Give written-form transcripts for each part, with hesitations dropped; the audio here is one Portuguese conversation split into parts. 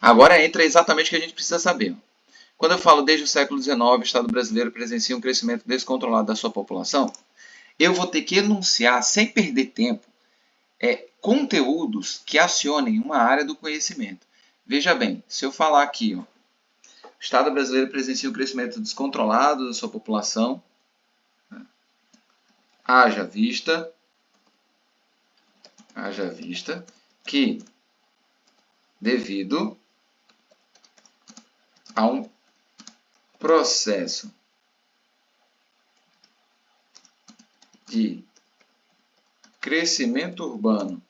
Agora entra exatamente o que a gente precisa saber. Quando eu falo desde o século XIX, o Estado brasileiro presencia um crescimento descontrolado da sua população, eu vou ter que enunciar, sem perder tempo, conteúdos que acionem uma área do conhecimento. Veja bem, se eu falar aqui, ó, o Estado brasileiro presencia um crescimento descontrolado da sua população, haja vista que, devido a um processo de crescimento urbano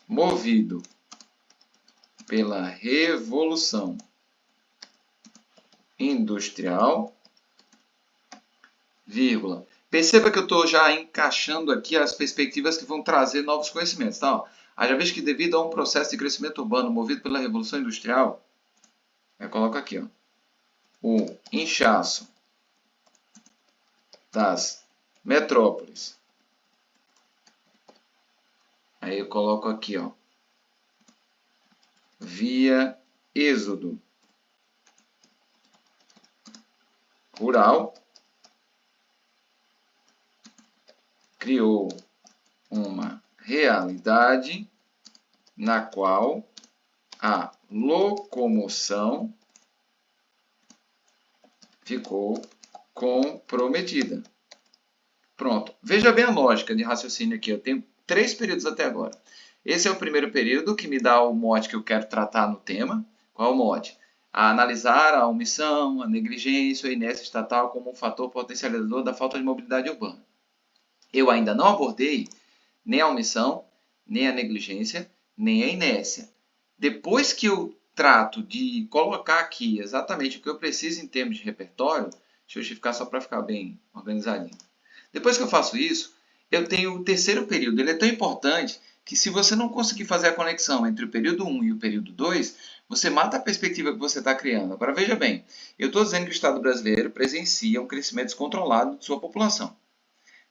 movido pela Revolução Industrial, vírgula. Perceba que eu estou já encaixando aqui as perspectivas que vão trazer novos conhecimentos. Tá? Haja visto que devido a um processo de crescimento urbano movido pela Revolução Industrial, eu coloco aqui, ó, o inchaço das metrópoles. Aí eu coloco aqui, ó, via êxodo rural, criou uma realidade na qual a locomoção ficou comprometida. Pronto. Veja bem a lógica de raciocínio aqui. Eu tenho 3 períodos até agora. Esse é o primeiro período que me dá o mote que eu quero tratar no tema. Qual é o mote? A analisar a omissão, a negligência, a inércia estatal como um fator potencializador da falta de mobilidade urbana. Eu ainda não abordei nem a omissão, nem a negligência, nem a inércia. Depois que eu trato de colocar aqui exatamente o que eu preciso em termos de repertório, deixa eu justificar só para ficar bem organizadinho. Depois que eu faço isso, eu tenho o terceiro período. Ele é tão importante que se você não conseguir fazer a conexão entre o período 1 e o período 2, você mata a perspectiva que você está criando. Agora veja bem, eu estou dizendo que o Estado brasileiro presencia um crescimento descontrolado de sua população.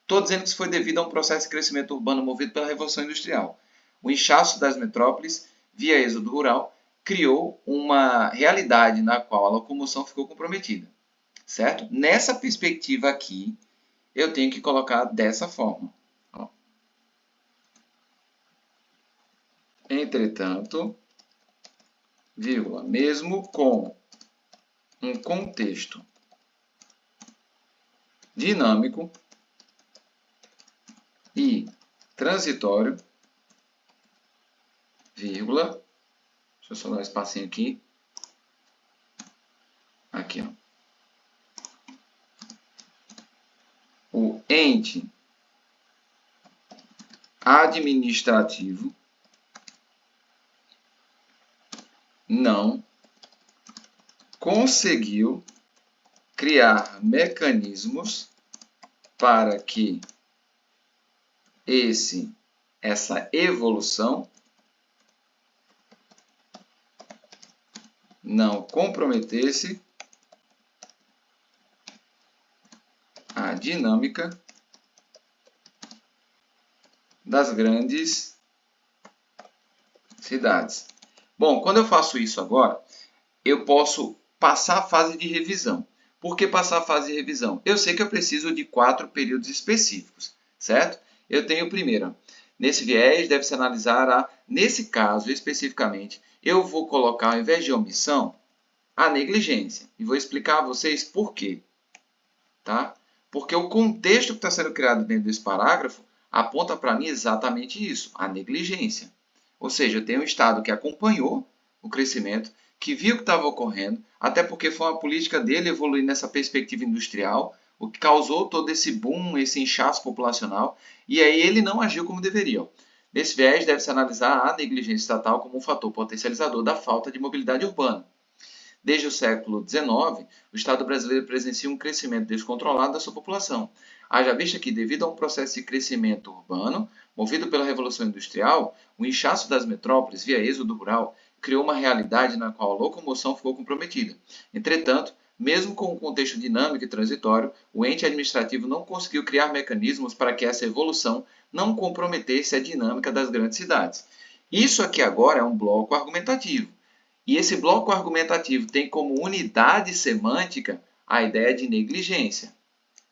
Estou dizendo que isso foi devido a um processo de crescimento urbano movido pela Revolução Industrial. O inchaço das metrópoles, via êxodo rural, criou uma realidade na qual a locomoção ficou comprometida. Certo? Nessa perspectiva aqui, eu tenho que colocar dessa forma. Ó. Entretanto, vírgula, mesmo com um contexto dinâmico e transitório, vírgula, deixa eu só dar um espacinho aqui. Aqui, ó. O ente administrativo não conseguiu criar mecanismos para que essa evolução não comprometesse a dinâmica das grandes cidades. Bom, quando eu faço isso agora, eu posso passar a fase de revisão. Por que passar a fase de revisão? Eu sei que eu preciso de 4 períodos específicos, certo? Eu tenho o primeiro. Nesse viés, deve-se analisar nesse caso especificamente, eu vou colocar, ao invés de omissão, a negligência. E vou explicar a vocês por quê. Tá? Porque o contexto que está sendo criado dentro desse parágrafo aponta para mim exatamente isso, a negligência. Ou seja, eu tenho um Estado que acompanhou o crescimento, que viu o que estava ocorrendo, até porque foi uma política dele evoluir nessa perspectiva industrial, o que causou todo esse boom, esse inchaço populacional, e aí ele não agiu como deveria. Nesse viés, deve-se analisar a negligência estatal como um fator potencializador da falta de mobilidade urbana. Desde o século XIX, o Estado brasileiro presencia um crescimento descontrolado da sua população. Haja vista que, devido a um processo de crescimento urbano, movido pela Revolução Industrial, o inchaço das metrópoles, via êxodo rural, criou uma realidade na qual a locomoção ficou comprometida. Entretanto, mesmo com um contexto dinâmico e transitório, o ente administrativo não conseguiu criar mecanismos para que essa evolução não comprometesse a dinâmica das grandes cidades. Isso aqui agora é um bloco argumentativo. E esse bloco argumentativo tem como unidade semântica a ideia de negligência.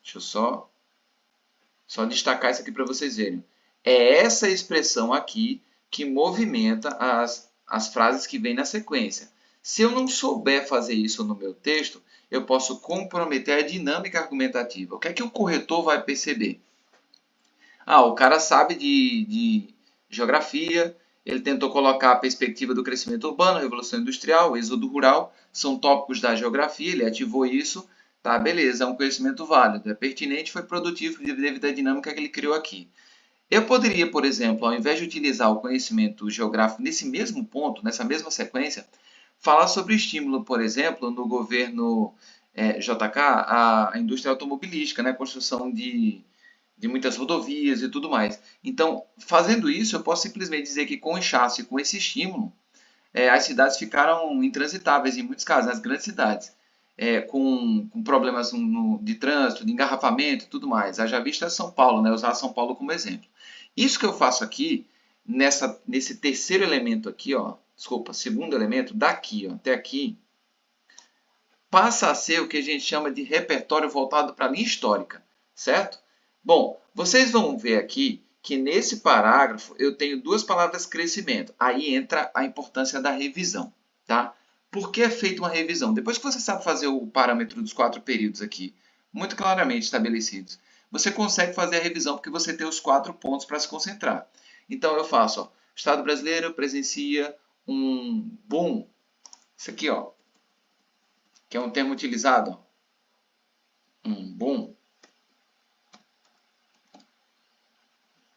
Deixa eu só destacar isso aqui para vocês verem. É essa expressão aqui que movimenta as frases que vêm na sequência. Se eu não souber fazer isso no meu texto, eu posso comprometer a dinâmica argumentativa. O que é que o corretor vai perceber? O cara sabe de geografia, ele tentou colocar a perspectiva do crescimento urbano, revolução industrial, êxodo rural, são tópicos da geografia, ele ativou isso, tá, beleza, é um conhecimento válido, é pertinente, foi produtivo devido à dinâmica que ele criou aqui. Eu poderia, por exemplo, ao invés de utilizar o conhecimento geográfico nesse mesmo ponto, nessa mesma sequência, falar sobre estímulo, por exemplo, no governo JK, a indústria automobilística, né, a construção de muitas rodovias e tudo mais. Então, fazendo isso, eu posso simplesmente dizer que com o inchaço e com esse estímulo, as cidades ficaram intransitáveis em muitos casos, as grandes cidades, com problemas de trânsito, de engarrafamento e tudo mais. Haja vista São Paulo, né? Usar São Paulo como exemplo. Isso que eu faço aqui, nesse terceiro elemento aqui, ó, desculpa, segundo elemento, daqui ó, até aqui, passa a ser o que a gente chama de repertório voltado para a linha histórica, certo? Bom, vocês vão ver aqui que nesse parágrafo eu tenho duas palavras crescimento. Aí entra a importância da revisão, tá? Por que é feita uma revisão? Depois que você sabe fazer o parâmetro dos 4 períodos aqui, muito claramente estabelecidos, você consegue fazer a revisão porque você tem os 4 pontos para se concentrar. Então eu faço, ó, o Estado brasileiro presencia um boom, isso aqui, ó, que é um termo utilizado, ó, um boom,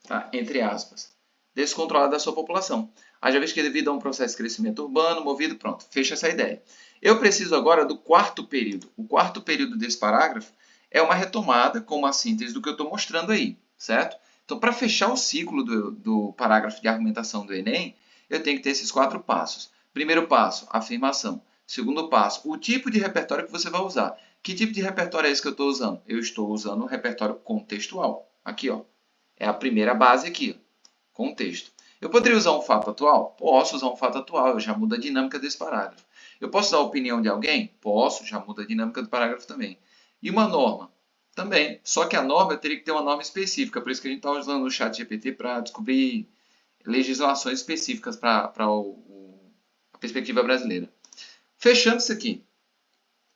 tá? Entre aspas, descontrolada da sua população. Haja vez que devido a um processo de crescimento urbano, movido, pronto, fecha essa ideia. Eu preciso agora do quarto período. O quarto período desse parágrafo é uma retomada com uma síntese do que eu estou mostrando aí, certo? Então, para fechar o ciclo do parágrafo de argumentação do Enem, eu tenho que ter esses 4 passos. Primeiro passo, afirmação. Segundo passo, o tipo de repertório que você vai usar. Que tipo de repertório é esse que eu estou usando? Eu estou usando o repertório contextual. Aqui, ó. É a primeira base aqui, contexto. Eu poderia usar um fato atual? Posso usar um fato atual, eu já muda a dinâmica desse parágrafo. Eu posso usar a opinião de alguém? Posso, já muda a dinâmica do parágrafo também. E uma norma? Também. Só que a norma eu teria que ter uma norma específica, por isso que a gente está usando o chat GPT para descobrir legislações específicas para a perspectiva brasileira. Fechando isso aqui.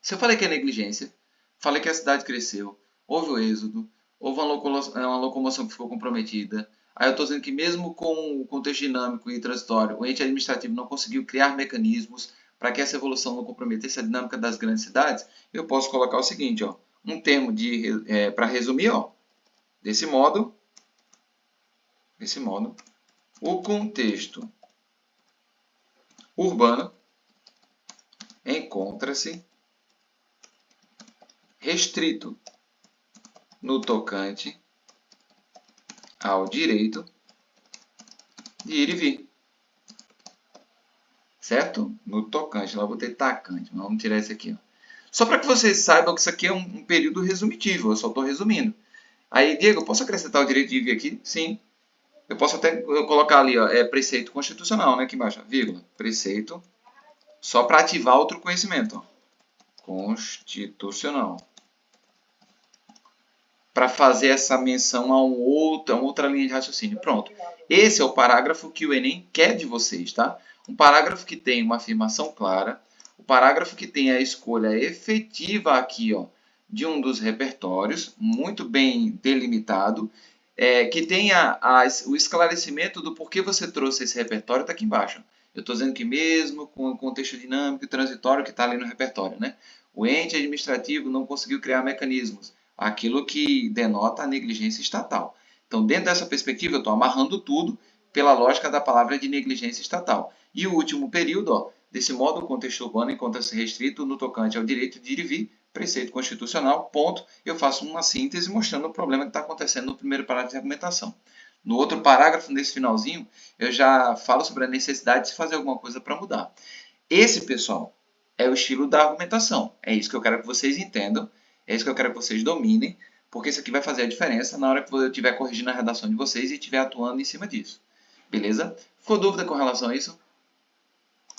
Se eu falei que é negligência, falei que a cidade cresceu, houve o êxodo, houve uma locomoção que ficou comprometida. Aí eu estou dizendo que mesmo com o contexto dinâmico e transitório, o ente administrativo não conseguiu criar mecanismos para que essa evolução não comprometesse a dinâmica das grandes cidades. Eu posso colocar o seguinte, ó, um termo para resumir, ó, desse modo, o contexto urbano encontra-se restrito no tocante ao direito de ir e vir. Certo? No tocante. Lá eu botei tacante, mas vamos tirar esse aqui. Ó. Só para que vocês saibam que isso aqui é um período resumitivo, eu só estou resumindo. Aí, Diego, eu posso acrescentar o direito de ir e vir aqui? Sim. Eu posso até colocar ali, ó, preceito constitucional, né? Aqui embaixo, vírgula. Preceito, só para ativar outro conhecimento. Ó. Constitucional. Para fazer essa menção a uma outra linha de raciocínio. Pronto. Esse é o parágrafo que o Enem quer de vocês, tá? Um parágrafo que tem uma afirmação clara, o parágrafo que tem a escolha efetiva aqui, ó, de um dos repertórios, muito bem delimitado, que tenha o esclarecimento do porquê você trouxe esse repertório, está aqui embaixo. Eu estou dizendo que mesmo com o contexto dinâmico e transitório que está ali no repertório, né? O ente administrativo não conseguiu criar mecanismos, aquilo que denota a negligência estatal. Então, dentro dessa perspectiva, eu estou amarrando tudo pela lógica da palavra de negligência estatal. E o último período, ó, desse modo, o contexto urbano encontra-se restrito no tocante ao direito de ir e vir, preceito constitucional, ponto. Eu faço uma síntese mostrando o problema que está acontecendo no primeiro parágrafo de argumentação. No outro parágrafo, nesse finalzinho, eu já falo sobre a necessidade de se fazer alguma coisa para mudar. Esse, pessoal, é o estilo da argumentação. É isso que eu quero que vocês entendam. É isso que eu quero que vocês dominem, porque isso aqui vai fazer a diferença na hora que eu estiver corrigindo a redação de vocês e estiver atuando em cima disso. Beleza? Ficou dúvida com relação a isso?